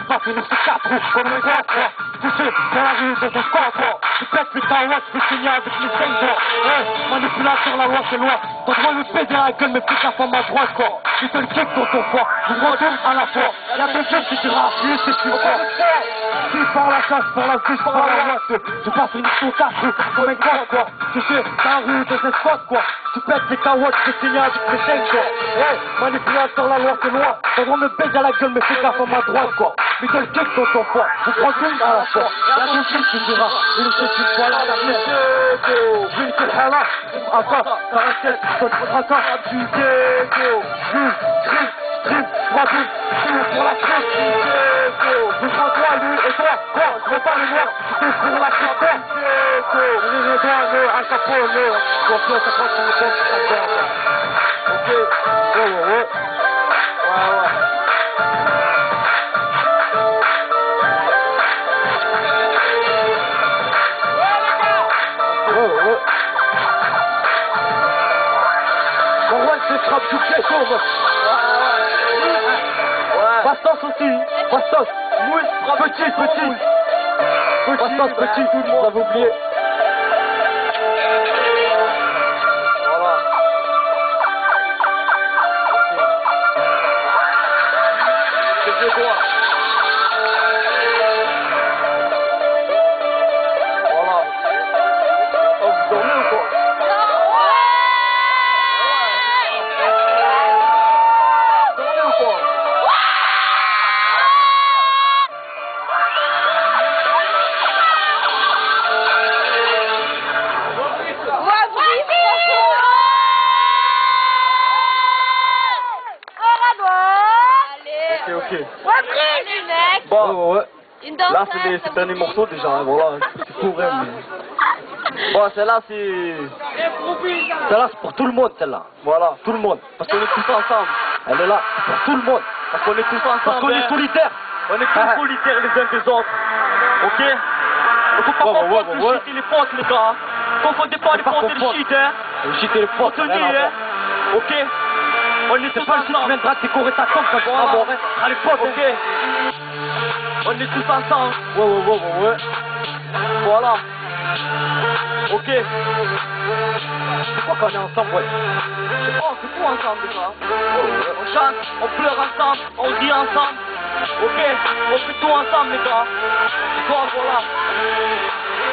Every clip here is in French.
Va finir ce 4 roues comme un gros quoi. Touché dans la rue dans un squat quoi. Tu pètes les taouettes, je fais signer avec les singles. Manipulateur, la loi c'est loi. Ton droit me péter la gueule, mais fais gaffe à ma droite quoi. Tu te le kick dans ton foie, je retourne à la fois. Y'a deux jeux qui tirent à pied, c'est sûr quoi. Si par la chasse, par la fiche, par la moite. Je vais finir ton 4 roues comme un gros quoi. Touché dans la rue dans un squat quoi. Tu pètes les taouettes, je fais signer avec les singles. Manipulateur, la loi c'est loi. Ton droit me péter la gueule, mais fais gaffe à ma droite quoi. Mais quel kick dans ton foie, je prends une à la fois. Y'a deux filles qui dira, une c'est une fois là, la merde. Une c'est halal, enfin, t'as un tête, t'as un tracas, tu dégo. Drip, trois boules, pour la crème, tu dégo. Je prends toi, lui et toi, quoi, je veux pas le voir, c'est pour la crème, tu dégo. Les redonnes, un capot, confiance, ça prend sur le compte, ça perd. Ok, ouais. Frappe du ghetto, Bastos aussi, Bastos, petit, Bastos petit, tout le monde, j'avais oublié. Voilà. C'est quoi? Voilà. Oh, vous dormez ou quoi? Ok. Bon, ouais. Là, c'est les derniers morceaux déjà, hein, voilà. C'est pour elle, mais... Bon, celle-là, c'est... Celle-là, c'est pour tout le monde, celle-là. Voilà, tout le monde. Parce qu'on est tous ensemble. Elle est là, c'est pour tout le monde. Parce qu'on est tous ensemble. Parce qu'on est solidaires. On est tous solidaires les uns des autres. Ok? Il faut pas confondre le shit et les potes, les gars. Confondez pas les potes et le shit, hein. Le shit et les potes, c'est rien à voir. Ok? On est tous ensemble. Tu viendras décorer ta tombe quand tu seras mort. À l'époque, ok. On est tous ensemble. Ouais. Voilà. Ok. C'est quoi qu'on est ensemble, ouais? Oh, c'est tout ensemble, les gars. On chante, on pleure ensemble, on rit ensemble. Ok, on fait tout ensemble, les gars. Quoi, voilà.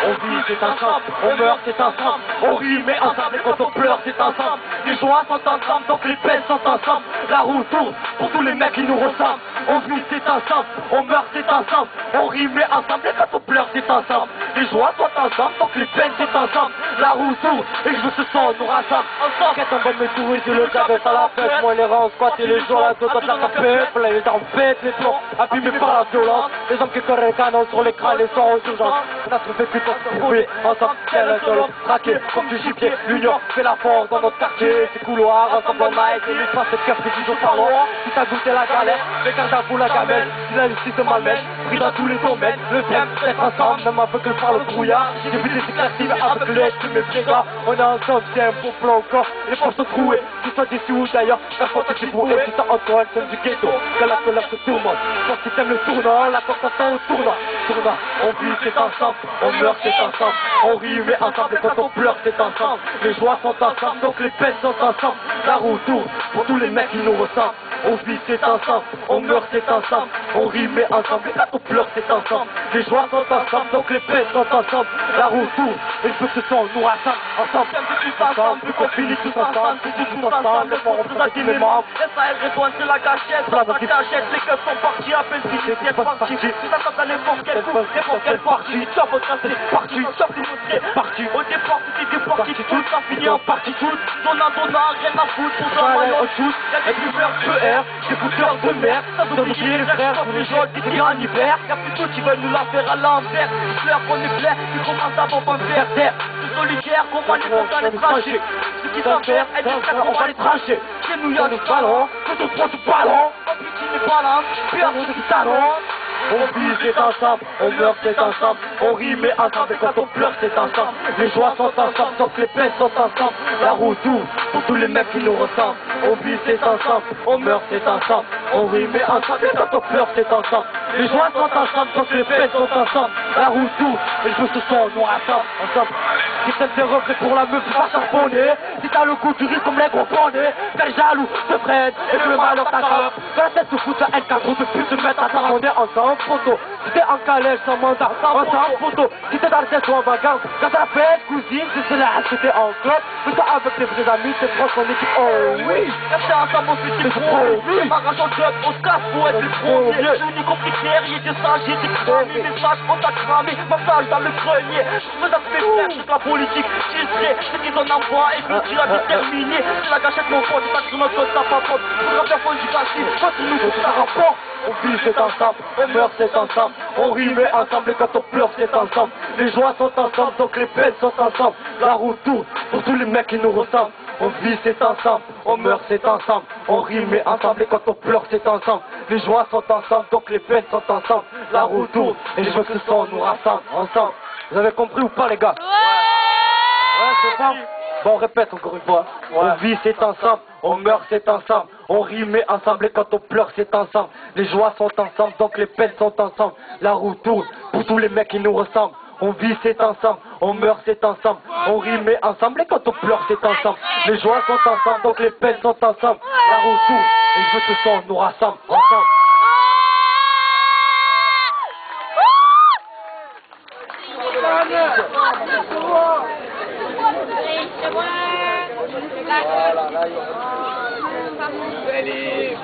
On vit, c'est ensemble, on meurt, c'est ensemble, on rit, mais ensemble, et quand on pleure, c'est ensemble. Les joies sont ensemble, donc les peines sont ensemble. La roue tourne pour tous les mecs qui nous ressemblent. On vit, c'est ensemble, on meurt, c'est ensemble, on rit, mais ensemble, et quand on pleure, c'est ensemble. Les joies sont ensemble, donc les peines, c'est ensemble. La roue tourne, et je veux ce son, nous rassemble. Ensemble, qu'est-ce qu'on va me tourner, je le savais à la fête. Moi, les rangs squattent et les jours, la tête, la tapette, les armes fêtes, les plombs, abîmés par la violence. Les hommes qui corrent les canons sur l'écran, les sons aux urgences. On a trouvé plus trouver ensemble, tel un seul traqué comme du gibier. L'union fait la force dans notre quartier. Ces couloirs, ensemble on a été l'espace, cette cœur qui disent par loin. Si t'as goûté la galère, mais garde à vous la gamelle. Si la justice se malmène, pris dans tous les domaines. Le thème, d'être ensemble, même aveugle par le brouillard. J'ai vu des éclatives avec l'aide de mes frères. On est ensemble, c'est un beau plan encore. Les portes sont trouées, que ce soit d'ici ou d'ailleurs. La porte est pour eux, tout en Antoine, comme du ghetto. Que la colère se tourmente. Parce que t'aimes le tournant, la porte s'attend au tournant. On vit, c'est ensemble, on meurt, c'est ensemble, on rit, mais ensemble, et quand on pleure, c'est ensemble. Les joies sont ensemble, donc les peines sont ensemble. La roue tourne pour tous les mecs qui nous ressemblent. On vit, c'est ensemble, on meurt, c'est ensemble, on rit, mais ensemble, et quand on pleure, c'est ensemble. Les joies sont ensemble, donc les peines sont ensemble. La roue tourne, et je veux que ce son nous rassemble. Ensemble, tous ensemble, plus qu'on finit tous ensemble, tous ensemble, les morts, on dit les membres. SAL répond, c'est la gâchette, la gâchette, les keufs sont partis, à peine finis, c'est parti. Tout ça, ça n'importe quel coup, n'importe quelle partie. Top, on trace, c'est parti, top, c'est parti. Au départ, c'était parti, tout ça finit en partie, tout. Donnant, rien à foutre, pour ça, maillot, tous. Y'a des couleurs PR, des fouteurs de mer. Ça veut oublier les frères, tous les jours, des gris en hiver. Y'a plus tout qui veulent nous la faire à l'envers. Ils pleurent qu'on est clair, ils commencent à bomber vers terre. Tout solitaire, comment les font dans les tranchées. Ce qu'ils savent faire, est discret, on va les trancher. Chez nous, y'a des ballons, quand on prend du ballon. On pique les balances, peur de du talon. On vit c'est ensemble, on meurt c'est ensemble, on rit mais ensemble et quand on pleure c'est ensemble. Les joies sont ensemble, sauf les peines sont ensemble. La route ouvre pour tous les mecs qui nous ressemblent. On vit c'est ensemble, on meurt c'est ensemble, on rit mais ensemble et quand on pleure c'est ensemble. Les joies sont ensemble, sauf les peines sont ensemble. La route ouvre et je veux ce soir nous rassemble ensemble. Si t'aimes tes reflets pour la meuf, tu vas charbonner. Si t'as le goût du riz comme les gros bonnets, fais le jaloux, te prenne et que le malheur t'attrape. Que la tête te fout à N4 ou depuis te mettre à on est ensemble, photo. Si t'es en calèche, sans mandat, ensemble, photo. Si t'es dans le tête ou en bagarre, quand t'as fait cousine, c'est la que t'es en club. Mais toi avec tes vrais amis, t'es proche en équipe, oh oui. Rester ensemble, on suit tes premiers. Démarrage en club, on se casse pour être le premier. L'unique critère, il était sage, il était cramé. Message, on t'a cramé, ma page dans le grenier. Je veux appeler frère, c'est la politique. Filtré, c'est qu'ils en envoient et puis tu l'as déterminé. C'est la gâchette, mon pote, c'est sur notre pote, ça pas pote. Faudra faire fond du gâchis, quand tu nous fous, ça rapporte. On vit c'est ensemble, on meurt c'est ensemble, on rit mais ensemble et quand on pleure c'est ensemble. Les joies sont ensemble, donc les peines sont ensemble. La route tourne pour tous les mecs qui nous ressemblent. On vit c'est ensemble, on meurt c'est ensemble, on rit mais ensemble et quand on pleure c'est ensemble. Les joies sont ensemble, donc les peines sont ensemble. La route tourne et je veux que ce son nous rassemble ensemble. Vous avez compris ou pas les gars? Ouais, c'est ça. Bon, on répète encore une fois. On vit c'est ensemble, on meurt c'est ensemble, on rit mais ensemble et quand on pleure c'est ensemble. Les joies sont ensemble, donc les peines sont ensemble. La roue tourne pour tous les mecs qui nous ressemblent. On vit c'est ensemble, on meurt c'est ensemble, on rit mais ensemble et quand on pleure c'est ensemble. Les joies sont ensemble, donc les peines sont ensemble. La roue tourne et je veux que ce son nous rassemble ensemble. Allez,